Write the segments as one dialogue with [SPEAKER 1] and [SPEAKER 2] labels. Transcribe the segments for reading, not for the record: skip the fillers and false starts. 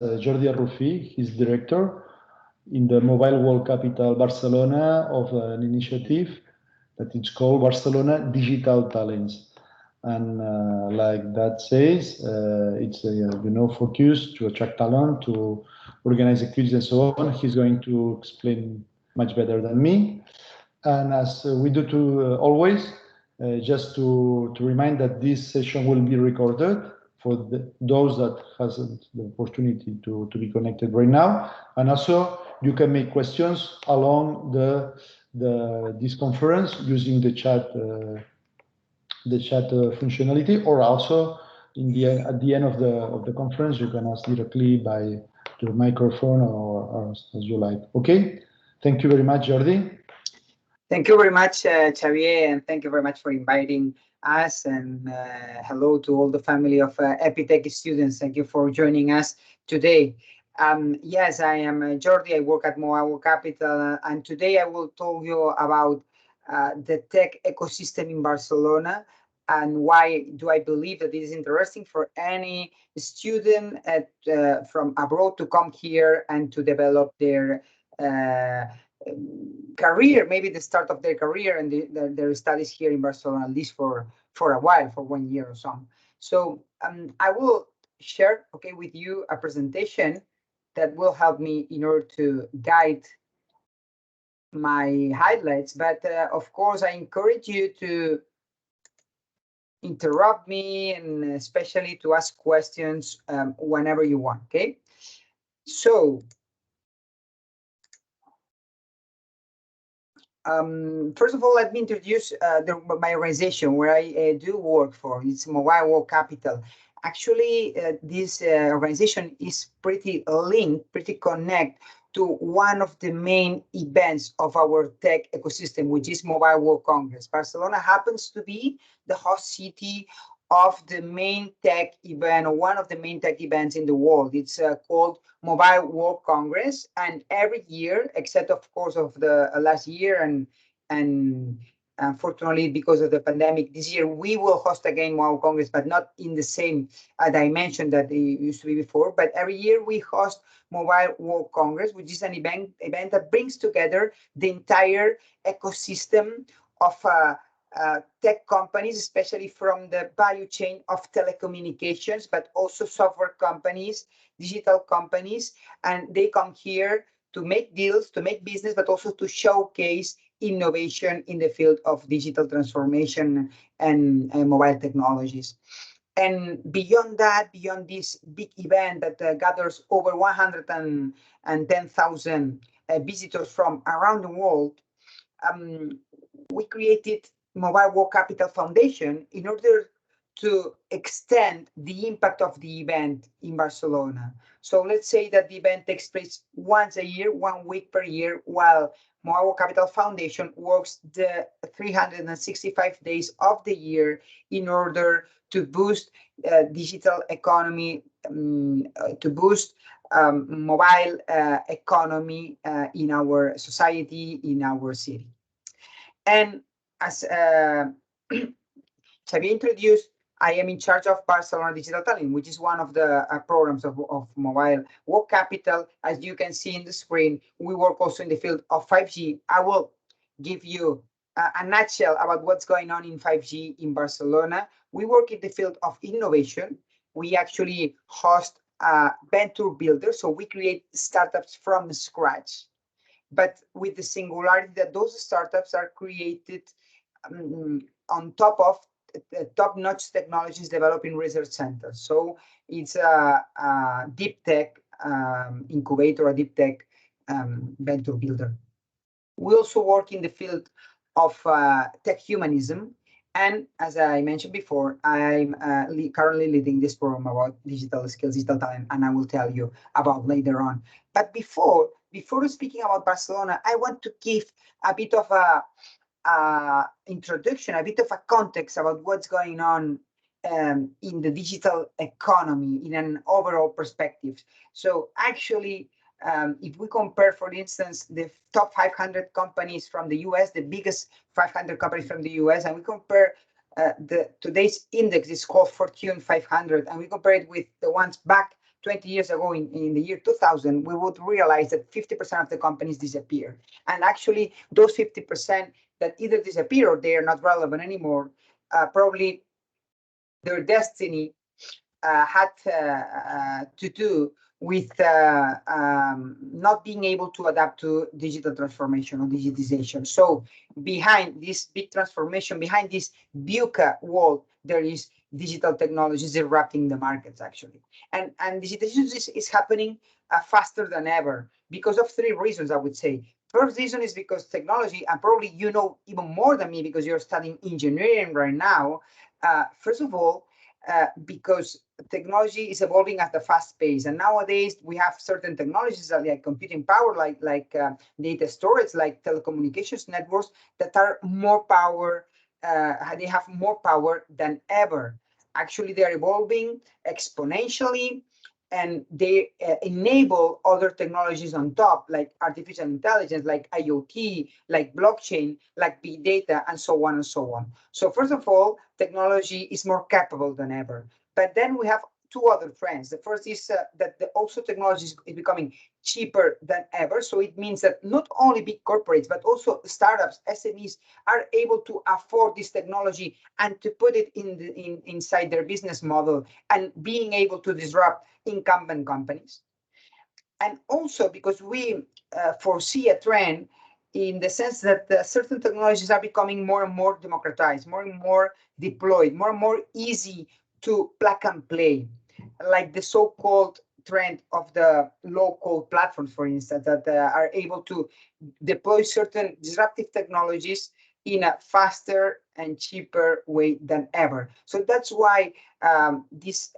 [SPEAKER 1] Jordi Arrufí, his director in the Mobile World Capital Barcelona of an initiative that is called Barcelona Digital Talents. And like that says, it's focused to attract talent, to organize activities and so on. He's going to explain much better than me. And as we do to always, just to remind that this session will be recorded for those that hasn't the opportunity to be connected right now. And also you can make questions along this conference using the chat functionality, or also at the end of the conference you can ask directly by the microphone or as you like. Okay, thank you very much, Jordi.
[SPEAKER 2] Thank you very much, Xavier, and thank you very much for inviting us. And hello to all the family of Epitech students. Thank you for joining us today. Yes, I am Jordi. I work at Mobile World Capital, and today I will tell you about the tech ecosystem in Barcelona and why do I believe that it is interesting for any student from abroad to come here and to develop their career, maybe the start of their career and their studies here in Barcelona, at least for a while, for 1 year or so. So I will share, with you a presentation that will help me in order to guide my highlights. But of course, I encourage you to interrupt me and especially to ask questions whenever you want. Okay, so. First of all, let me introduce my organization where I do work for. It's Mobile World Capital. Actually, this organization is pretty linked, pretty connected to one of the main events of our tech ecosystem, which is Mobile World Congress. Barcelona happens to be the host city of the main tech event, or one of the main tech events in the world. It's called Mobile World Congress, and every year, except of course of the last year, and unfortunately because of the pandemic, this year we will host again Mobile Congress, but not in the same dimension that it used to be before. But every year we host Mobile World Congress, which is an event that brings together the entire ecosystem of tech companies, especially from the value chain of telecommunications, but also software companies, digital companies, and they come here to make deals, to make business, but also to showcase innovation in the field of digital transformation and mobile technologies. And beyond that, beyond this big event that gathers over 110,000 visitors from around the world, we created Mobile World Capital Foundation in order to extend the impact of the event in Barcelona. So let's say that the event takes place once a year, 1 week per year, while Mobile World Capital Foundation works the 365 days of the year in order to boost digital economy, to boost mobile economy in our society, in our city. And as Xavier introduced, I am in charge of Barcelona Digital Talent, which is one of the programs of Mobile World Capital. As you can see in the screen, we work also in the field of 5G. I will give you a nutshell about what's going on in 5G in Barcelona. We work in the field of innovation. We actually host venture builders, so we create startups from scratch, but with the singularity that those startups are created on top of top-notch technologies developed in research centers. So it's a deep tech incubator, a deep tech venture builder. We also work in the field of tech humanism. And as I mentioned before, I'm currently leading this program about digital skills, digital talent, and I will tell you about later on. But before speaking about Barcelona, I want to give a bit of a introduction, a bit of a context about what's going on in the digital economy in an overall perspective. So actually, if we compare, for instance, the top 500 companies from the US, the biggest 500 companies from the US, and we compare today's index is called Fortune 500, and we compare it with the ones back 20 years ago in the year 2000, we would realize that 50% of the companies disappear. And actually, those 50% that either disappear or they are not relevant anymore, probably their destiny had to do with not being able to adapt to digital transformation or digitization. So behind this big transformation, behind this VUCA wall, there is digital technologies disrupting the markets, actually. And digitization is happening faster than ever because of three reasons, I would say. First reason is because technology, and probably you know even more than me because you're studying engineering right now. First of all, because technology is evolving at a fast pace, and nowadays we have certain technologies like computing power, like data storage, like telecommunications networks that are more power. They have more power than ever. Actually, they are evolving exponentially, and they enable other technologies on top, like artificial intelligence, like IoT, like blockchain, like big data, and so on and so on. So first of all, technology is more capable than ever. But then we have two other trends. The first is that also technology is becoming cheaper than ever. So it means that not only big corporates, but also startups, SMEs are able to afford this technology and to put it inside their business model and being able to disrupt incumbent companies. And also because we foresee a trend in the sense that certain technologies are becoming more and more democratized, more and more deployed, more and more easy to plug and play, like the so-called trend of the low-code platforms, for instance, that are able to deploy certain disruptive technologies in a faster and cheaper way than ever. So that's why this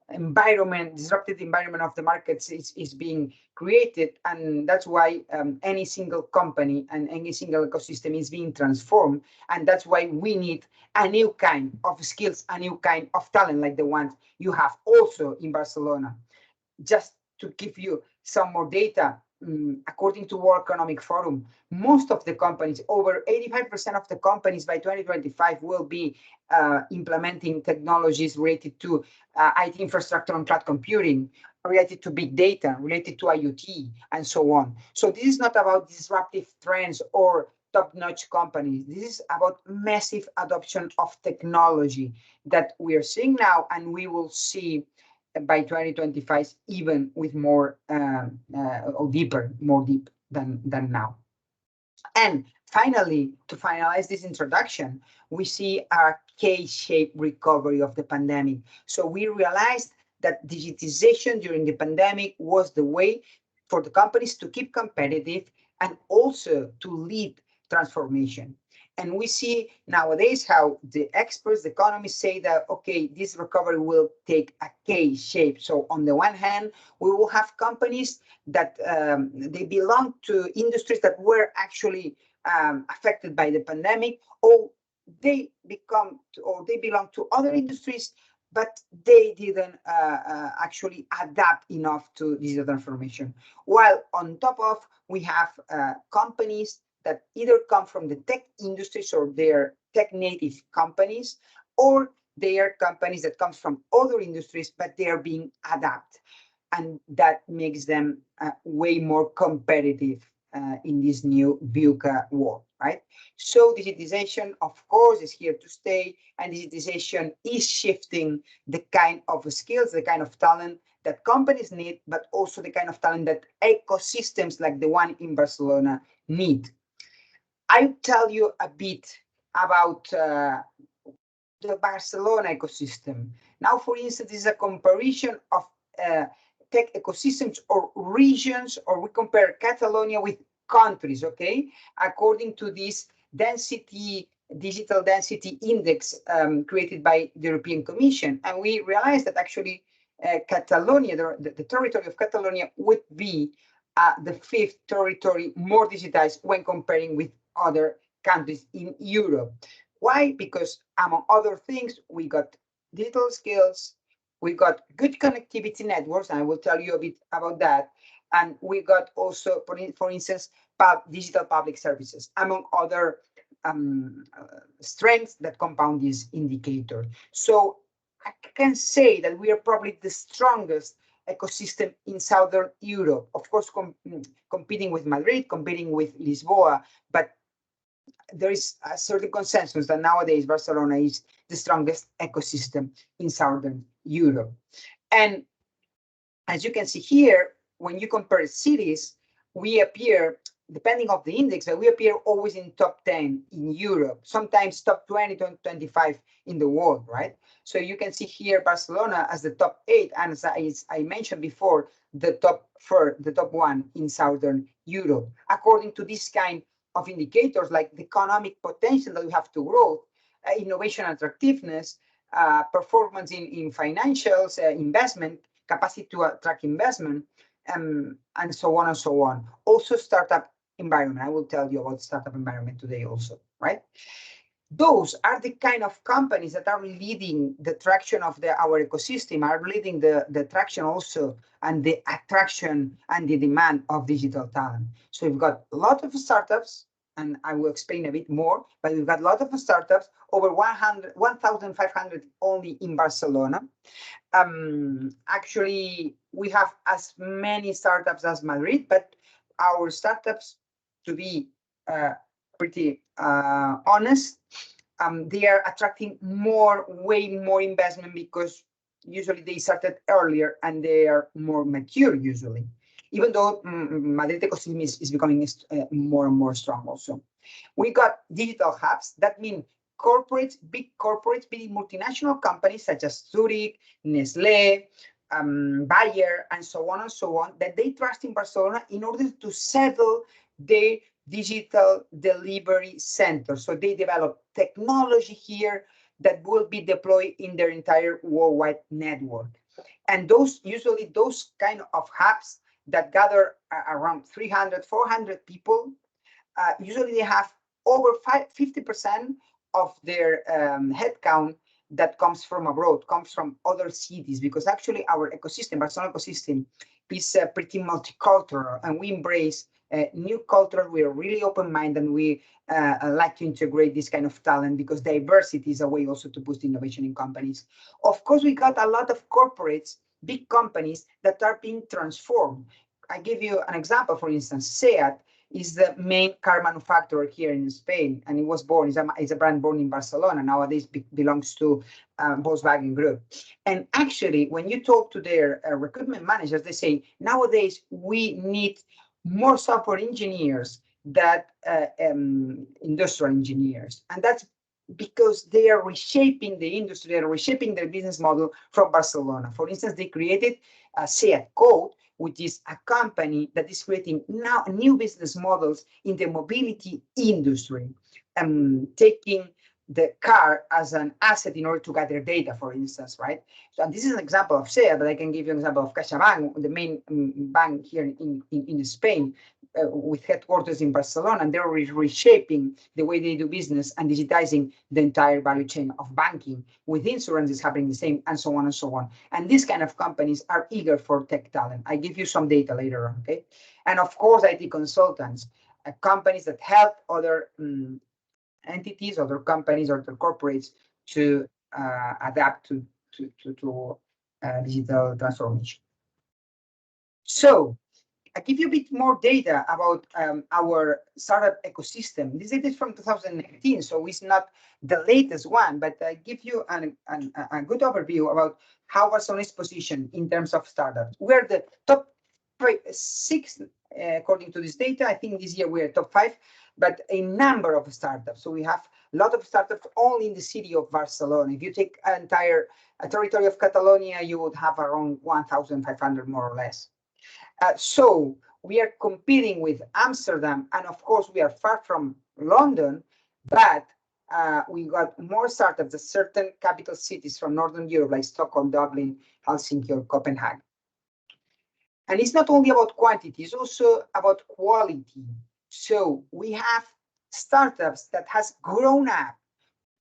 [SPEAKER 2] environment, disrupted environment of the markets is being created, and that's why any single company and any single ecosystem is being transformed, and that's why we need a new kind of skills, a new kind of talent like the ones you have also in Barcelona. Just to give you some more data, according to World Economic Forum, most of the companies, over 85% of the companies by 2025 will be implementing technologies related to IT infrastructure and cloud computing, related to big data, related to IoT, and so on. So this is not about disruptive trends or top-notch companies. This is about massive adoption of technology that we are seeing now, and we will see by 2025 even with more or more deep than now. And finally, to finalize this introduction, we see a K-shaped recovery of the pandemic. So we realized that digitization during the pandemic was the way for the companies to keep competitive and also to lead transformation. And we see nowadays how the experts, the economists say that, okay, this recovery will take a K shape. So on the one hand, we will have companies that they belong to industries that were actually affected by the pandemic, or they belong to other industries, but they didn't actually adapt enough to digital transformation. While on top of, we have companies that either come from the tech industries or they're tech native companies, or they are companies that come from other industries, but they are being adapted. And that makes them way more competitive in this new VUCA world, right? So digitization, of course, is here to stay, and digitization is shifting the kind of skills, the kind of talent that companies need, but also the kind of talent that ecosystems like the one in Barcelona need. I'll tell you a bit about the Barcelona ecosystem. Now, for instance, this is a comparison of tech ecosystems or regions, or we compare Catalonia with countries, okay? According to this digital density index created by the European Commission. And we realized that actually Catalonia, the territory of Catalonia would be the fifth territory more digitized when comparing with other countries in Europe. Why? Because among other things, we got digital skills, we got good connectivity networks, and I will tell you a bit about that. And we got also, for instance, digital public services, among other strengths that compound this indicator. So I can say that we are probably the strongest ecosystem in Southern Europe. Of course, competing with Madrid, competing with Lisboa, but there is a certain consensus that nowadays Barcelona is the strongest ecosystem in Southern Europe. And as you can see here, when you compare cities, we appear, depending on the index, we appear always in top 10 in Europe, sometimes top 20, 25 in the world, right? So you can see here Barcelona as the top 8, and as I mentioned before, the top 1 in Southern Europe. According to this kind of indicators, like the economic potential that we have to grow, innovation attractiveness, performance in financials, investment, capacity to attract investment, and so on and so on. Also startup environment. I will tell you about startup environment today also, right? Those are the kind of companies that are leading the traction of our ecosystem, are leading the traction also and the attraction and the demand of digital talent. So we've got a lot of startups, and I will explain a bit more, but we've got a lot of startups, over 1,500 only in Barcelona. Actually, we have as many startups as Madrid, but our startups, to be pretty honest, they are attracting way more investment because usually they started earlier and they are more mature usually, even though Madrid ecosystem is becoming more and more strong also. We got digital hubs, that mean corporates, big multinational companies such as Zurich, Nestlé, Bayer, and so on, that they trust in Barcelona in order to settle their digital delivery center. So they develop technology here that will be deployed in their entire worldwide network. And usually those kind of hubs that gather around 300, 400 people, usually they have over 50% of their headcount that comes from abroad, comes from other cities, because actually our ecosystem, Barcelona ecosystem, is pretty multicultural, and we embrace new culture. We are really open-minded, and we like to integrate this kind of talent because diversity is a way also to boost innovation in companies. Of course, we got a lot of corporates, big companies that are being transformed. I give you an example, for instance, SEAT is the main car manufacturer here in Spain, and it was born, it's a brand born in Barcelona, nowadays belongs to Volkswagen Group. And actually, when you talk to their recruitment managers, they say, nowadays we need more software engineers than industrial engineers. And that's because they are reshaping the industry, they are reshaping their business model from Barcelona. For instance, they created SEAT Code, which is a company that is creating now new business models in the mobility industry, taking the car as an asset in order to gather data, for instance, right? So, and this is an example of SEAT, but I can give you an example of CaixaBank, the main bank here in Spain, with headquarters in Barcelona, and they're reshaping the way they do business and digitizing the entire value chain of banking. With insurance, it's happening the same, and so on and so on. And these kind of companies are eager for tech talent. I give you some data later on, okay? And of course, IT consultants, companies that help other entities, other companies, or other corporates to adapt to digital transformation. So, I give you a bit more data about our startup ecosystem. This data is from 2019, so it's not the latest one, but I give you a good overview about how Barcelona is positioned in terms of startups. We're the top 6, according to this data. I think this year we're top 5, but a number of startups. So we have a lot of startups only in the city of Barcelona. If you take entire territory of Catalonia, you would have around 1,500 more or less. So we are competing with Amsterdam, and of course we are far from London, but we got more startups at certain capital cities from Northern Europe, like Stockholm, Dublin, Helsinki, or Copenhagen. And it's not only about quantity, it's also about quality. So we have startups that has grown up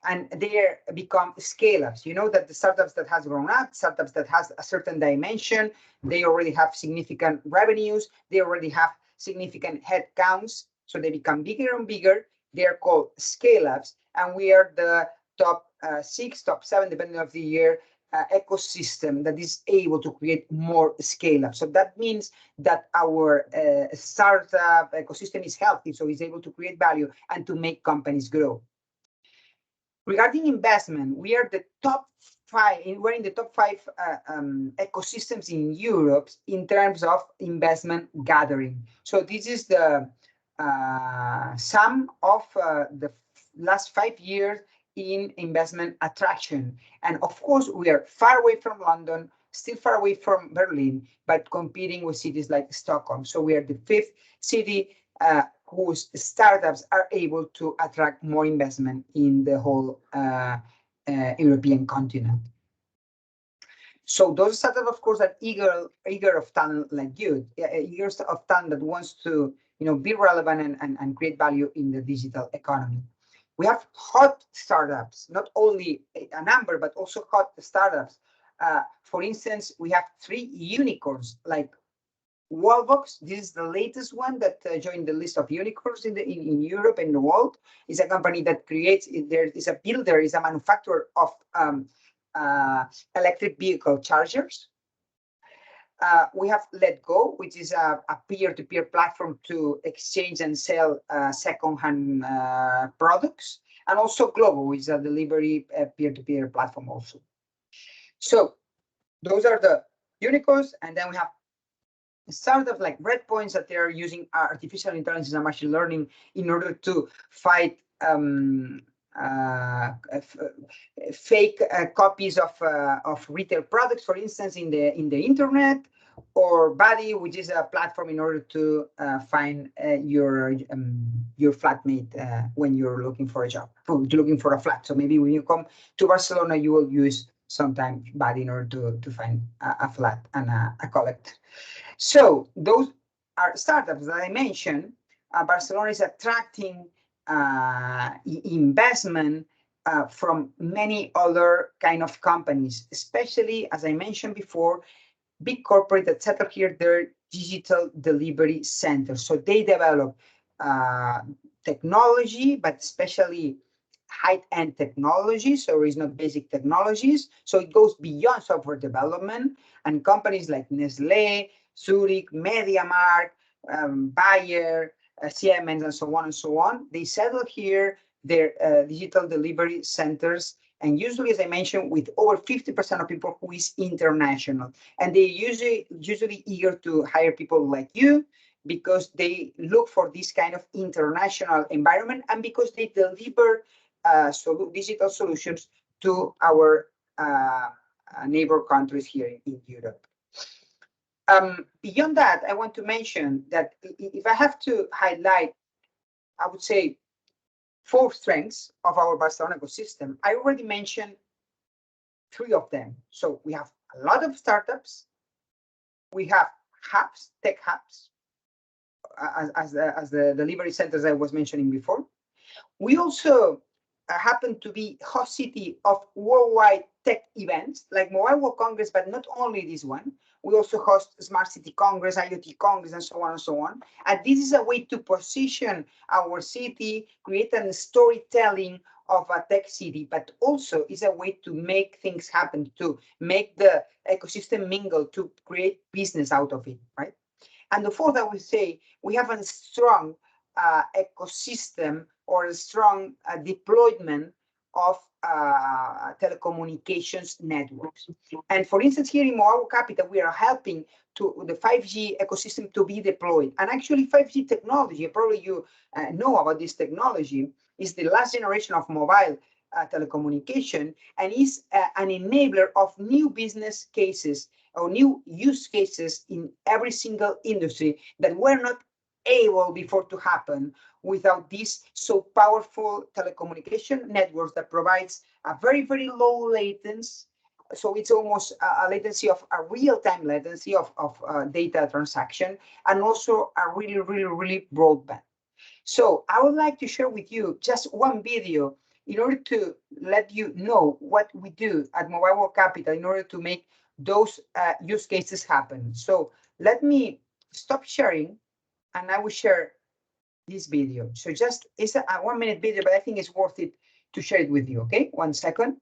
[SPEAKER 2] and they become scale-ups. You know that the startups that has grown up, startups that has a certain dimension, they already have significant revenues, they already have significant headcounts, so they become bigger and bigger. They're called scale-ups, and we are the top 6, top 7, depending on the year, ecosystem that is able to create more scale up. So that means that our startup ecosystem is healthy, so it's able to create value and to make companies grow. Regarding investment, we are the top 5. We're in the top 5 ecosystems in Europe in terms of investment gathering. So this is the sum of the last 5 years in investment attraction. And of course, we are far away from London, still far away from Berlin, but competing with cities like Stockholm. So we are the 5th city whose startups are able to attract more investment in the whole European continent. So those startups, of course, are eager of talent like you, eager of talent that wants to, be relevant and create value in the digital economy. We have hot startups, not only a number, but also hot startups. For instance, we have 3 unicorns like Wallbox. This is the latest one that joined the list of unicorns in Europe and the world. It's a company that creates, there is a builder, is a manufacturer of electric vehicle chargers. We have Let Go, which is a peer-to-peer platform to exchange and sell second-hand products. And also Glovo, which is a delivery peer-to-peer platform also. So those are the unicorns. And then we have startups like Breadpoints that they are using artificial intelligence and machine learning in order to fight fake copies of retail products, for instance, in the internet, or Buddy, which is a platform in order to find your flatmate when you're looking for a job, looking for a flat. So maybe when you come to Barcelona, you will use sometimes Buddy in order to find a flat and a collect. So those are startups that I mentioned. Barcelona is attracting investment from many other kind of companies, especially, as I mentioned before, big corporate that settle here their digital delivery centers. So they develop technology, but especially high-end technology, so it's not basic technologies. So it goes beyond software development, and companies like Nestlé, Zurich, MediaMarkt, Bayer, Siemens, and so on, they settle here their digital delivery centers, and usually, as I mentioned, with over 50% of people who is international. And they usually eager to hire people like you because they look for this kind of international environment and because they deliver digital solutions to our neighbor countries here in Europe. Beyond that, I want to mention that if I have to highlight, I would say 4 strengths of our Barcelona ecosystem. I already mentioned 3 of them. So we have a lot of startups. We have hubs, tech hubs, as the delivery centers I was mentioning before. We also happen to be host city of worldwide tech events like Mobile World Congress, but not only this one. We also host Smart City Congress, IoT Congress, and so on and so on. And this is a way to position our city, create a storytelling of a tech city, but also is a way to make things happen, to make the ecosystem mingle, to create business out of it, right? And the fourth, I would say, we have a strong ecosystem or a strong deployment of telecommunications networks. And for instance, here in Mobile World Capital, we are helping to the 5G ecosystem to be deployed. And actually 5G technology, probably you know about this technology, is the last generation of mobile telecommunication and is an enabler of new business cases or new use cases in every single industry that were not able before to happen without these so powerful telecommunication networks that provides a very, very low latency. So it's almost a latency of a real-time latency of data transaction, and also a really, really, really broadband. So I would like to share with you just one video in order to let you know what we do at Mobile World Capital in order to make those use cases happen. So let me stop sharing and I will share this video. So just, it's a 1-minute video, but I think it's worth it to share it with you, okay? 1 second.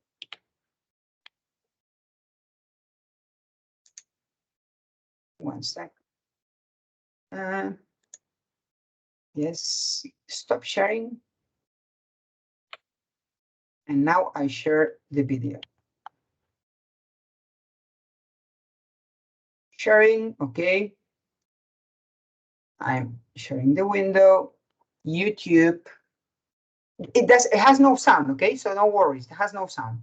[SPEAKER 2] One sec. Yes, stop sharing. And now I share the video. Sharing, okay. I'm sharing the window. YouTube. It has no sound, okay? So no worries, it has no sound.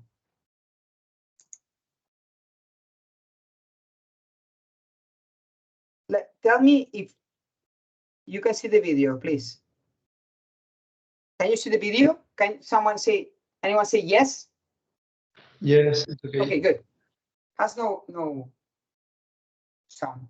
[SPEAKER 2] Tell me if you can see the video, please. Can you see the video? Can anyone say yes?
[SPEAKER 1] Yes, it's okay.
[SPEAKER 2] Okay, good. Has no sound.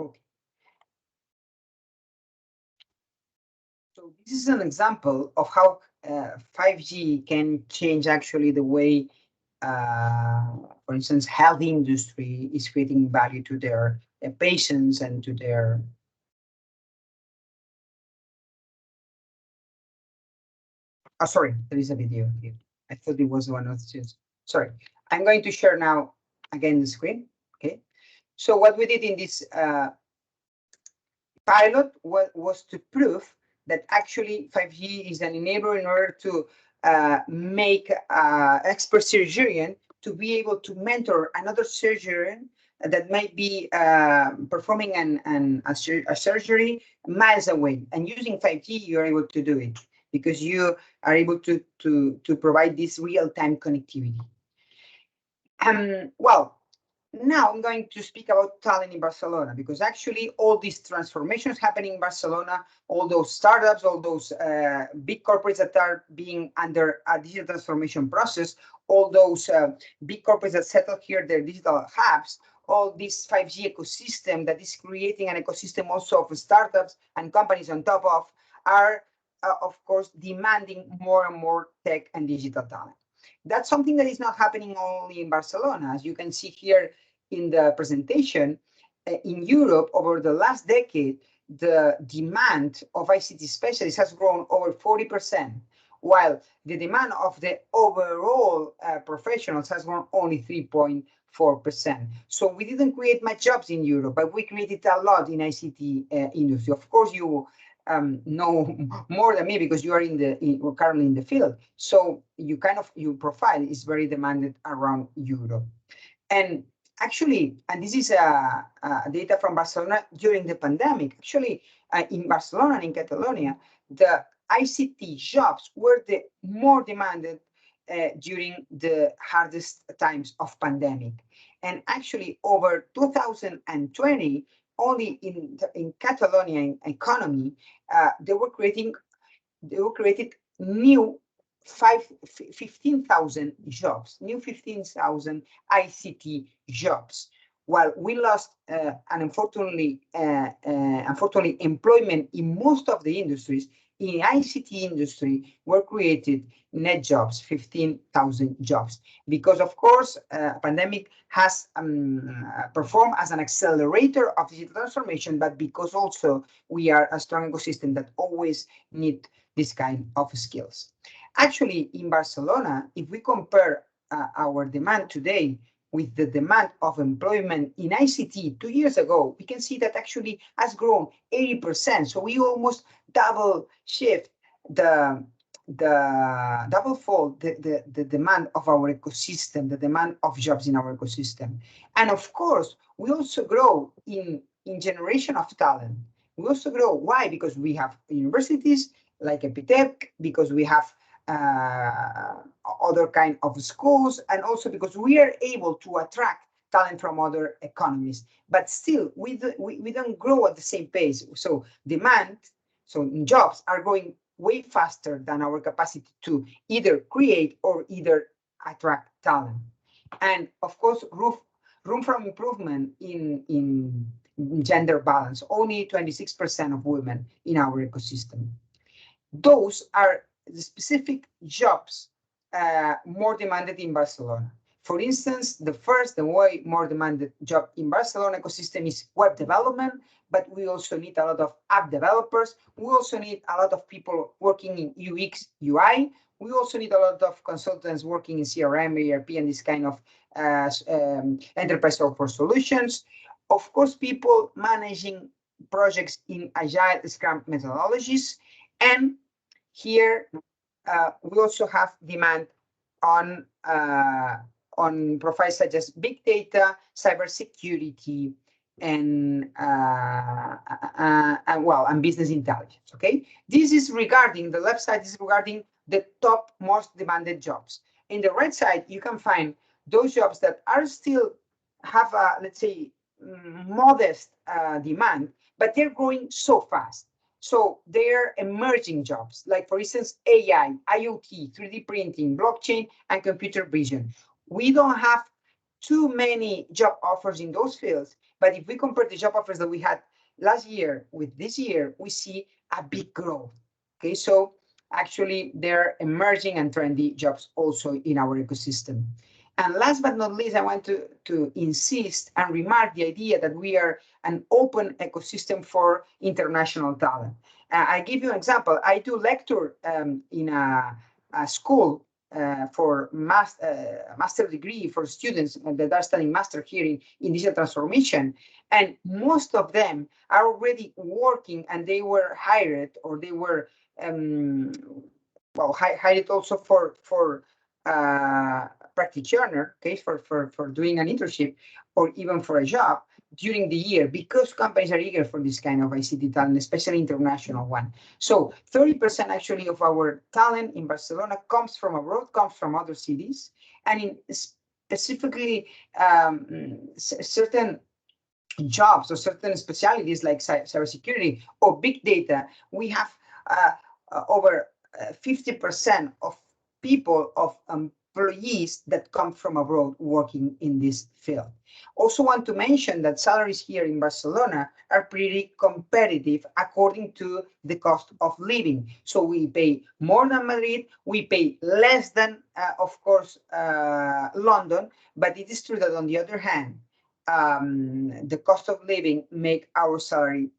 [SPEAKER 2] Okay. So this is an example of how 5G can change actually the way, for instance, health industry is creating value to their patients and to their. Oh, sorry, there is a video here. I thought it was one of the. Sorry, I'm going to share now again the screen. Okay. So what we did in this pilot was to prove that actually 5G is an enabler in order to make expert surgeon to be able to mentor another surgeon that might be performing a surgery miles away. And using 5G, you're able to do it because you are able to provide this real-time connectivity. Well, now I'm going to speak about talent in Barcelona, because actually all these transformations happening in Barcelona, all those startups, all those big corporates that are being under a digital transformation process, all those big corporates that settle here their digital hubs, all this 5G ecosystem that is creating an ecosystem also of startups and companies on top of, are of course demanding more and more tech and digital talent. That's something that is not happening only in Barcelona. As you can see here in the presentation, in Europe, over the last decade, the demand of ICT specialists has grown over 40%, while the demand of the overall professionals has grown only 3.4%. So we didn't create much jobs in Europe, but we created a lot in ICT industry. Of course, you know more than me because you are currently in the field. So your profile is very demanded around Europe. And actually, and this is data from Barcelona during the pandemic, actually in Barcelona and in Catalonia, the ICT jobs were the more demanded during the hardest times of pandemic. And actually over 2020, only in Catalonia economy, they were created new 15,000 jobs, new 15,000 ICT jobs. While we lost, and unfortunately, employment in most of the industries, in ICT industry were created net jobs, 15,000 jobs. Because of course, pandemic has performed as an accelerator of digital transformation, but because also we are a strong ecosystem that always need this kind of skills. Actually, in Barcelona, if we compare our demand today with the demand of employment in ICT 2 years ago, we can see that actually has grown 80%. So we almost double shift the demand of our ecosystem, the demand of jobs in our ecosystem. And of course, we also grow in generation of talent. We also grow. Why? Because we have universities like Epitech, because we have other kind of schools, and also because we are able to attract talent from other economies. But still, we don't grow at the same pace. So demand, so jobs are growing way faster than our capacity to either create or either attract talent. And of course, room for improvement in gender balance, only 26% of women in our ecosystem. Those are the specific jobs more demanded in Barcelona. For instance, the way more demanded job in Barcelona ecosystem is web development, but we also need a lot of app developers. We also need a lot of people working in UX, UI. We also need a lot of consultants working in CRM, ERP, and this kind of enterprise software solutions. Of course, people managing projects in Agile Scrum methodologies. And here, we also have demand on profiles such as big data, cybersecurity, and business intelligence. Okay, this is regarding the left side is regarding the top most demanded jobs. In the right side, you can find those jobs that are still have a, let's say, modest demand, but they're growing so fast. So they're emerging jobs, like for instance, AI, IoT, 3D printing, blockchain, and computer vision. We don't have too many job offers in those fields, but if we compare the job offers that we had last year with this year, we see a big growth. Okay, so actually they're emerging and trendy jobs also in our ecosystem. And last but not least, I want to insist and remark the idea that we are an open ecosystem for international talent. I give you an example. I do lecture in a school for master degree for students that are studying master here in digital transformation. And most of them are already working, and they were hired, or they were hired also for practitioner, okay, for doing an internship or even for a job during the year, because companies are eager for this kind of ICT talent, especially international one. So 30% actually of our talent in Barcelona comes from abroad, comes from other cities, and in specifically certain jobs or certain specialties like cybersecurity or big data, we have over 50% of people, of employees that come from abroad working in this field. Also want to mention that salaries here in Barcelona are pretty competitive according to the cost of living. So we pay more than Madrid, we pay less than, of course, London, but it is true that on the other hand, the cost of living make our salary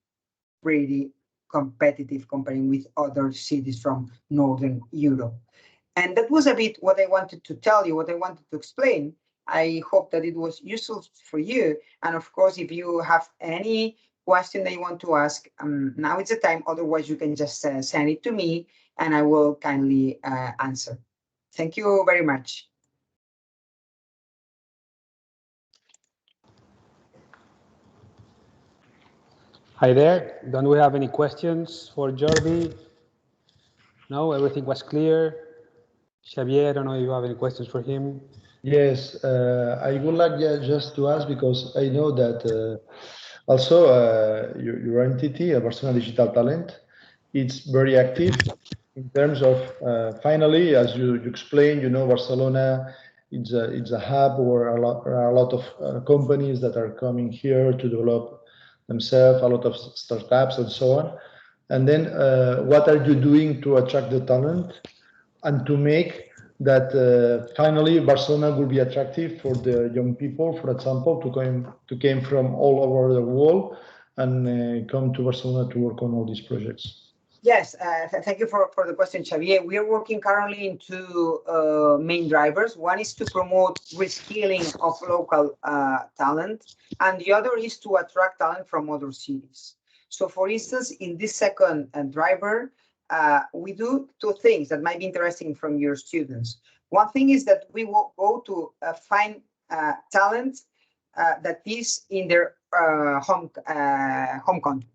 [SPEAKER 2] pretty competitive comparing with other cities from Northern Europe. And that was a bit what I wanted to tell you, what I wanted to explain. I hope that it was useful for you. And of course, if you have any question that you want to ask, now is the time. Otherwise, you can just send it to me and I will kindly answer. Thank you very much.
[SPEAKER 3] Hi there. Don't we have any questions for Jordi? No, everything was clear. Xavier, I don't know if you have any questions for him.
[SPEAKER 1] Yes, I would like just to ask, because I know that also your entity, Barcelona Digital Talent, it's very active in terms of finally, as you explained, Barcelona, it's a hub where there are a lot of companies that are coming here to develop themselves, a lot of startups and so on. And then what are you doing to attract the talent and to make that finally Barcelona will be attractive for the young people, for example, to come from all over the world and come to Barcelona to work on all these projects?
[SPEAKER 2] Yes, thank you for the question, Xavier. We are working currently in two main drivers. One is to promote reskilling of local talent, and the other is to attract talent from other cities. So, for instance, in this second driver, we do two things that might be interesting from your students. One thing is that we will go to find talent that is in their home country.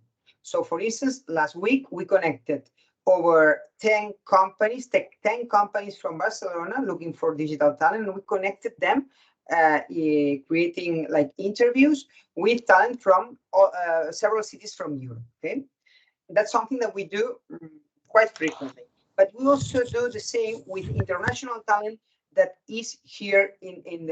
[SPEAKER 2] So for instance, last week we connected over 10 companies, 10 companies from Barcelona looking for digital talent, and we connected them, creating like interviews with talent from several cities from Europe. Okay, that's something that we do quite frequently. But we also do the same with international talent that is here in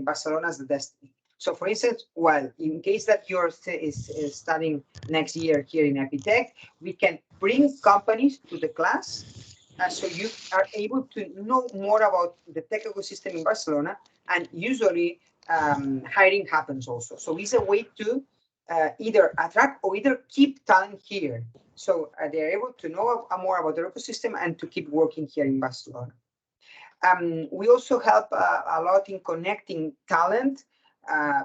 [SPEAKER 2] Barcelona as the destiny. So, for instance, well, in case that you're studying next year here in Epitech, we can bring companies to the class, so you are able to know more about the tech ecosystem in Barcelona. And usually, hiring happens also. So it's a way to either attract or either keep talent here. So they're able to know more about the ecosystem and to keep working here in Barcelona. We also help a lot in connecting talent,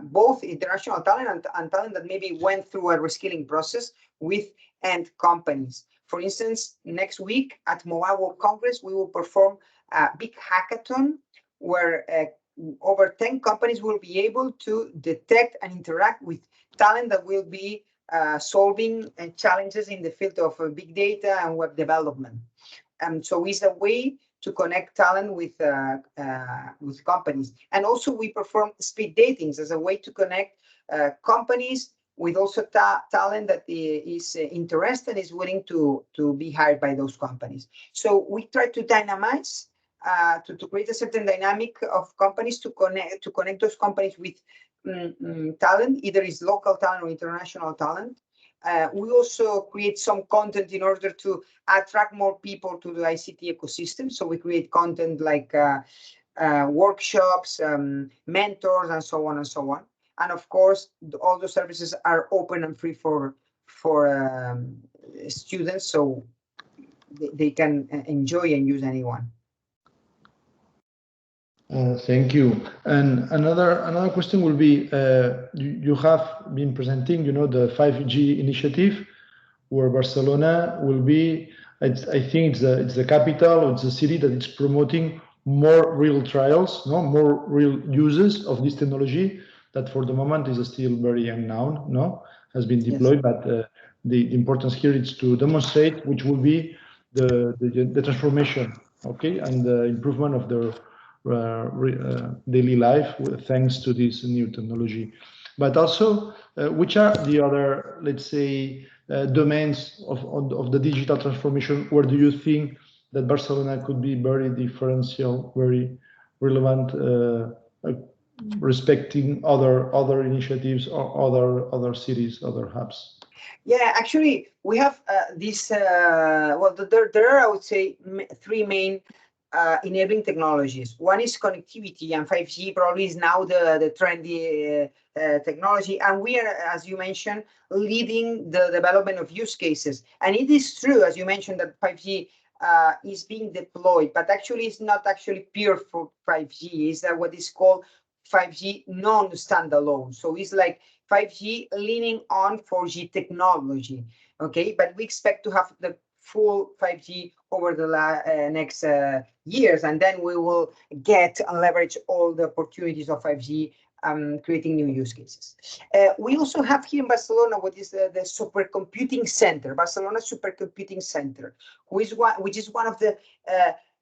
[SPEAKER 2] both international talent and talent that maybe went through a reskilling process with end companies. For instance, next week at Mobile World Congress, we will perform a big hackathon where over 10 companies will be able to detect and interact with talent that will be solving challenges in the field of big data and web development. So it's a way to connect talent with companies. And also we perform speed datings as a way to connect companies with also talent that is interested, is willing to be hired by those companies. So we try to dynamize, to create a certain dynamic of companies to connect those companies with talent, either is local talent or international talent. We also create some content in order to attract more people to the ICT ecosystem. So we create content like workshops, mentors, and so on and so on. And of course, all the services are open and free for students, so they can enjoy and use anyone.
[SPEAKER 1] Thank you. And another question will be, you have been presenting, the 5G initiative, where Barcelona will be, I think it's the capital, it's the city that is promoting more real trials, more real uses of this technology that for the moment is still very unknown, has been deployed, yes. But the importance here is to demonstrate which will be the transformation, okay, and the improvement of their daily life thanks to this new technology. But also, which are the other, let's say, domains of the digital transformation? Where do you think that Barcelona could be very differential, very relevant, respecting other initiatives or other cities, other hubs?
[SPEAKER 2] Yeah, actually, we have this. Well, there are, I would say, three main enabling technologies. One is connectivity, and 5G probably is now the trendy technology. And we are, as you mentioned, leading the development of use cases. And it is true, as you mentioned, that 5G is being deployed, but actually it's not actually pure for 5G. It's what is called 5G non-standalone. So it's like 5G leaning on 4G technology. Okay, but we expect to have the full 5G over the next years, and then we will get and leverage all the opportunities of 5G, creating new use cases. We also have here in Barcelona what is the supercomputing center, Barcelona Supercomputing Center, which is one of the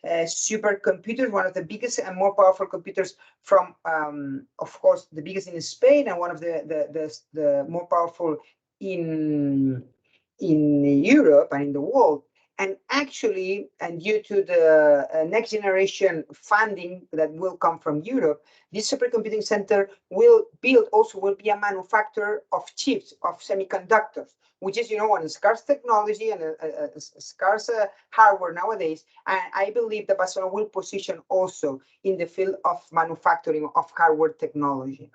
[SPEAKER 2] supercomputers, one of the biggest and more powerful computers from, of course, the biggest in Spain and one of the more powerful in Europe and in the world. And actually, and due to the next generation funding that will come from Europe, this supercomputing center will be a manufacturer of chips, of semiconductors, which is, a scarce technology and a scarce hardware nowadays. And I believe that Barcelona will position also in the field of manufacturing of hardware technology.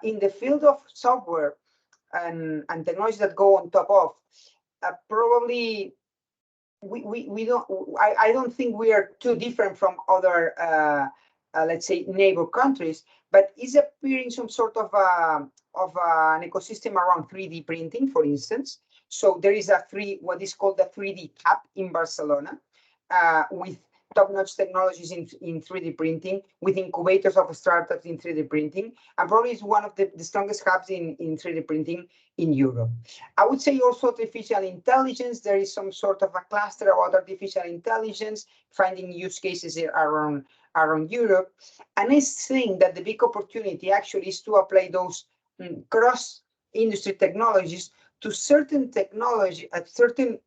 [SPEAKER 2] In the field of software and technologies that go on top of, probably I don't think we are too different from other, let's say, neighbor countries, but is appearing some sort of an ecosystem around 3D printing, for instance. So there is what is called the 3D Hub in Barcelona, with top-notch technologies in 3D printing, with incubators of startups in 3D printing, and probably is one of the strongest hubs in 3D printing in Europe. I would say also artificial intelligence. There is some sort of a cluster about artificial intelligence, finding use cases around Europe. And I think that the big opportunity actually is to apply those cross-industry technologies to certain technology at certain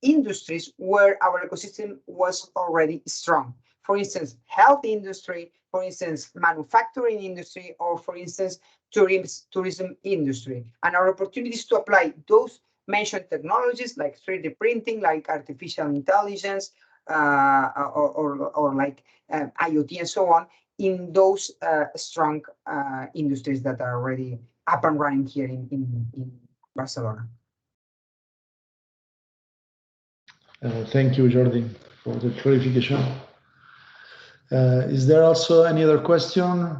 [SPEAKER 2] industries where our ecosystem was already strong. For instance, health industry, for instance, manufacturing industry, or for instance, tourism industry. And our opportunities to apply those mentioned technologies like 3D printing, like artificial intelligence, or like IoT and so on, in those strong industries that are already up and running here in Barcelona.
[SPEAKER 1] Thank you, Jordi, for the clarification. Is there also any other question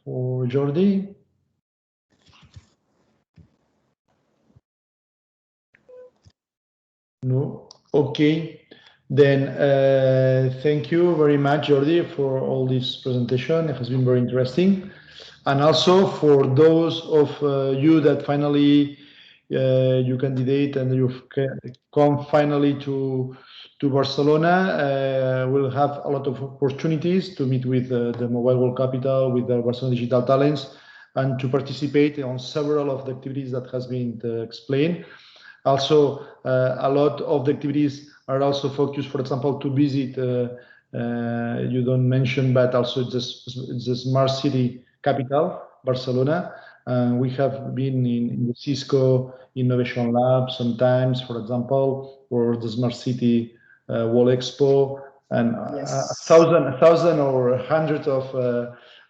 [SPEAKER 1] for Jordi? No? Okay. Then thank you very much, Jordi, for all this presentation. It has been very interesting. And also for those of you that finally you candidate and you come finally to Barcelona, we'll have a lot of opportunities to meet with the Mobile World Capital, with the Barcelona Digital Talents, and to participate on several of the activities that has been explained. Also, a lot of the activities are also focused, for example, to visit, you don't mention, but also it's a smart city capital, Barcelona. We have been in the Cisco Innovation Lab sometimes, for example, or the Smart City World Expo, and
[SPEAKER 2] yes.
[SPEAKER 1] a thousand or hundreds of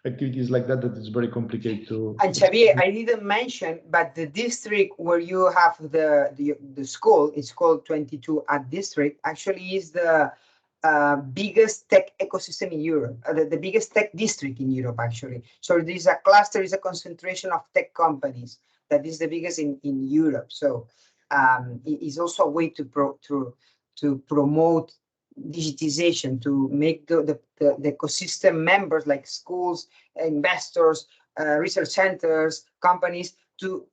[SPEAKER 1] activities like that is very complicated to.
[SPEAKER 2] And Xavier, I didn't mention, but the district where you have the school, it's called 22 at district, actually is the biggest tech ecosystem in Europe, the biggest tech district in Europe, actually. So this is a cluster, is a concentration of tech companies that is the biggest in Europe. So it is also a way to promote digitization, to make the ecosystem members like schools, investors, research centers, companies to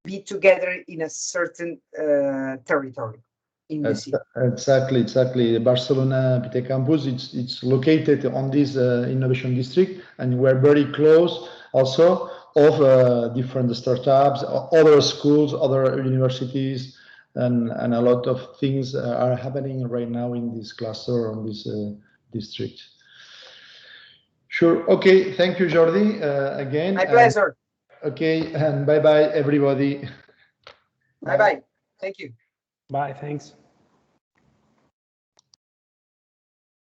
[SPEAKER 2] be together in a certain territory.
[SPEAKER 1] Exactly. The Barcelona Epitech campus, it's located on this innovation district, and we're very close also of different startups, other schools, other universities, and a lot of things are happening right now in this cluster, on this district. Sure. Okay. Thank you, Jordi. Again.
[SPEAKER 2] My pleasure.
[SPEAKER 1] Okay, and bye-bye, everybody.
[SPEAKER 2] Bye-bye. Thank you.
[SPEAKER 3] Bye. Thanks.